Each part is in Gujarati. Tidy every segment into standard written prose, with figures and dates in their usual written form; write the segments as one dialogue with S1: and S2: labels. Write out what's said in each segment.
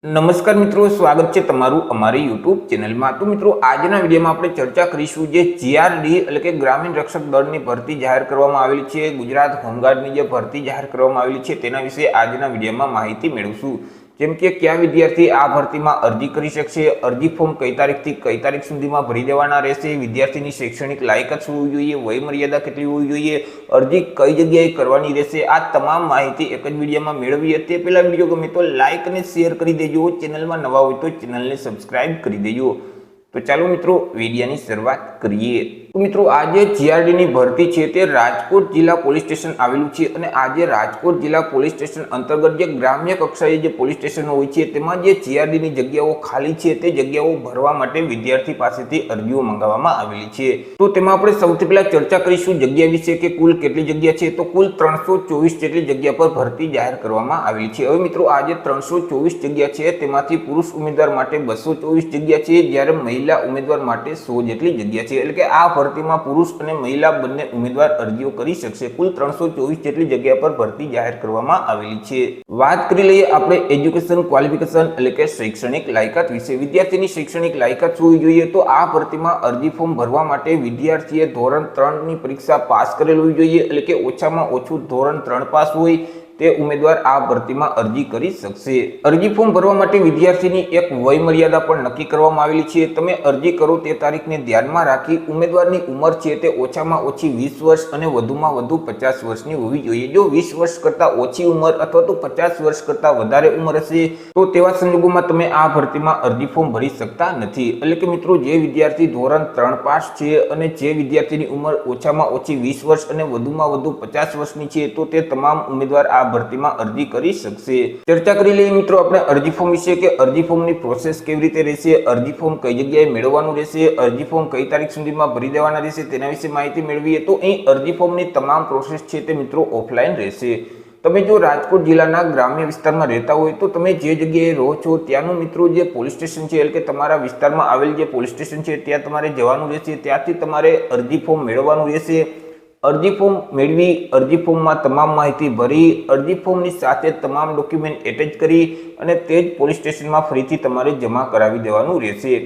S1: નમસ્કાર મિત્રો, સ્વાગત છે તમારું અમારી યુટ્યુબ ચેનલમાં। તો મિત્રો, આજના વિડીયોમાં આપણે ચર્ચા કરીશું જે જીઆરડી એટલે કે ગ્રામીણ રક્ષક દળની ભરતી જાહેર કરવામાં આવેલી છે, ગુજરાત હોમગાર્ડની જે ભરતી જાહેર કરવામાં આવેલી છે તેના વિશે આજના વિડીયોમાં માહિતી મેળવશું। જેમ કે કયા વિદ્યાર્થી આ ભરતીમાં અરજી કરી શકશે, અરજી ફોર્મ કઈ તારીખથી કઈ તારીખ સુધીમાં ભરી દેવાના રહેશે, વિદ્યાર્થીની શૈક્ષણિક લાયકાત શું હોવી જોઈએ, વય મર્યાદા કેટલી હોવી જોઈએ, અરજી કઈ જગ્યાએ કરવાની રહેશે, આ તમામ માહિતી એક જ વિડીયોમાં મેળવીએ। તે પહેલા વિડીયો ગમે તો લાઇક અને શેર કરી દેજો, ચેનલમાં નવા હોય તો ચેનલને સબસ્ક્રાઇબ કરી દેજો। તો ચાલો મિત્રો, વિડીયોની શરૂઆત કરીએ। તો મિત્રો, આ જે જીઆરડી ની ભરતી છે તે રાજકોટ જિલ્લા પોલીસ સ્ટેશન આવેલું છે અને આ જે રાજકોટ જિલ્લા પોલીસ સ્ટેશન અંતર્ગત જે ગ્રામ્ય કક્ષાએ જે પોલીસ સ્ટેશનો હોય છે તેમાં જે જીઆરડી ની જગ્યાઓ ખાલી છે તે જગ્યાઓ ભરવા માટે વિદ્યાર્થી પાસેથી અરજીઓ મંગાવવામાં આવેલી છે। તો તેમાં આપણે સૌથી પહેલા ચર્ચા કરીશું જગ્યા વિશે કે કુલ કેટલી જગ્યા છે। તો કુલ 324 જેટલી જગ્યા પર ભરતી જાહેર કરવામાં આવેલી છે। હવે મિત્રો, આ જે 324 જગ્યા છે તેમાંથી પુરુષ ઉમેદવાર માટે 224 જગ્યા છે, જ્યારે મહિલા ઉમેદવાર માટે 100 જેટલી જગ્યા છે। એટલે કે આ ભરતીમાં પુરુષ અને મહિલા બંને ઉમેદવાર અરજીઓ કરી શકશે। કુલ 324 જેટલી જગ્યા પર ભરતી જાહેર કરવામાં આવેલી છે। વાત કરી લઈએ આપણે એજ્યુકેશન ક્વોલિફિકેશન એટલે કે શૈક્ષણિક લાયકાત વિશે। વિદ્યાર્થીની શૈક્ષણિક લાયકાત શું હોવી જોઈએ? તો આ ભરતીમાં અરજી ફોર્મ ભરવા માટે વિદ્યાર્થીએ ધોરણ 3 ની પરીક્ષા પાસ કરેલ હોવી જોઈએ, એટલે કે ઓછામાં ઓછું ધોરણ 3 પાસ હોય તે ઉમેદવાર આ ભરતીમાં અરજી કરી શકશે। અરજી ફોર્મ ભરવા માટે વિદ્યાર્થીની એક વય મર્યાદા પણ નક્કી કરવામાં આવેલી છે। તમે અરજી કરો તે તારીખને ધ્યાનમાં રાખી ઉમેદવારની ઉંમર છે તે ઓછામાં ઓછી 20 વર્ષ અને વધુમાં વધુ 50 વર્ષની હોવી જોઈએ। જો 20 વર્ષ કરતા ઓછી ઉંમર અથવા તો 50 વર્ષ કરતા વધારે ઉંમર હશે તો તેવા સંજોગોમાં તમે આ ભરતીમાં અરજી ફોર્મ ભરી શકતા નથી। એટલે કે મિત્રો, જે વિદ્યાર્થી ધોરણ 3 પાસ છે અને જે વિદ્યાર્થીની ઉંમર ઓછામાં ઓછી 20 વર્ષ અને વધુમાં વધુ 50 વર્ષની છે તો તે તમામ ઉમેદવાર આ ભરતીમાં અરજી કરી શકશે। ચર્ચા કરી લઈએ મિત્રો આપણે અરજી ફોર્મ વિશે કે અરજી ફોર્મની પ્રોસેસ કેવી રીતે રહેશે, અરજી ફોર્મ કઈ જગ્યાએ મેળવવાનું રહેશે, અરજી ફોર્મ કઈ તારીખ સુધીમાં ભરી દેવાના રહેશે તેના વિશે માહિતી મેળવીએ। તો અહીં અરજી ફોર્મની તમામ પ્રોસેસ છે તે મિત્રો ઓફલાઈન રહેશે। તમે જો રાજકોટ જિલ્લાના ગ્રામ્ય વિસ્તારમાં રહેતા હોય તો તમે જે જગ્યાએ રહો છો ત્યાંનું મિત્રો જે પોલીસ સ્ટેશન છે એટલે કે તમારા વિસ્તારમાં આવેલ જે પોલીસ સ્ટેશન છે ત્યાં તમારે જવાનું રહેશે। ત્યાંથી તમારે અરજી ફોર્મ મેળવવાનું રહેશે। અરજી ફોર્મ મેળવી અરજી ફોર્મમાં તમામ માહિતી ભરી અરજી ફોર્મની સાથે તમામ ડોક્યુમેન્ટ એટેચ કરી અને તે જ પોલીસ સ્ટેશનમાં ફરીથી તમારે જમા કરાવી દેવાનું રહેશે।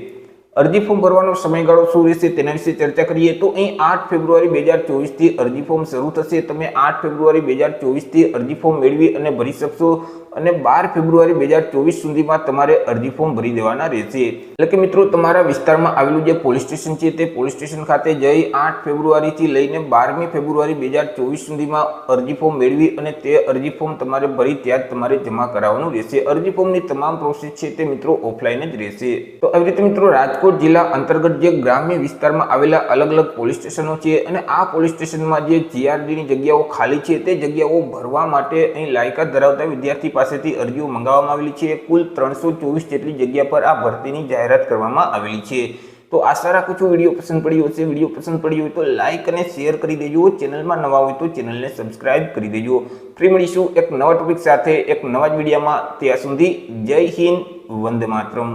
S1: અરજી ફોર્મ ભરવાનો સમયગાળો શું રહેશે તેના વિશે ચર્ચા કરીએ તો અહીં 8 ફેબ્રુઆરી 2024 થી અરજી ફોર્મ શરૂ થશે। તમે 8 ફેબ્રુઆરી 2024 થી અરજી ફોર્મ મેળવી અને ભરી શકશો અને 12 ફેબ્રુઆરી 2024 સુધીમાં તમારે અરજી ફોર્મ ભરી દેવાના રહેશે। એટલે કે મિત્રો, તમારા વિસ્તારમાં આવેલું જે પોલીસ સ્ટેશન છે તે પોલીસ સ્ટેશન ખાતે જઈ 8 ફેબ્રુઆરી થી લઈને 12મી ફેબ્રુઆરી 2024 સુધીમાં અરજી ફોર્મ મેળવી અને તે અરજી ફોર્મ તમારે ભરી ત્યાં જ તમારે જમા કરાવવાનું રહેશે। અરજી ફોર્મની તમામ પ્રોસેસ છે તે મિત્રો ઓફલાઈન જ રહેશે। તો આવી રીતે મિત્રો, રાજકોટ જિલ્લા અંતર્ગત જે ગ્રામ્ય વિસ્તારમાં આવેલા અલગ અલગ પોલીસ સ્ટેશનો છે અને આ પોલીસ સ્ટેશનમાં જે જીઆરડીની જગ્યાઓ ખાલી છે તે જગ્યાઓ ભરવા માટે અહીં લાયકાત ધરાવતા વિદ્યાર્થી પાસેથી અરજીઓ મંગાવવામાં આવેલી છે। કુલ 324 જેટલી જગ્યા પર આ ભરતીની જાહેરાત કરવામાં આવેલી છે। તો આશા રાખું છું વિડીયો પસંદ પડ્યો હશે। વિડીયો પસંદ પડ્યો હોય તો લાઇક અને શેર કરી દેજો, ચેનલમાં નવા હોય તો ચેનલને સબસ્ક્રાઇબ કરી દેજો। ફરી મળીશું એક નવા ટોપિક સાથે એક નવા જ વિડીયોમાં। ત્યાં સુધી જય હિન્દ, વંદે માતરમ।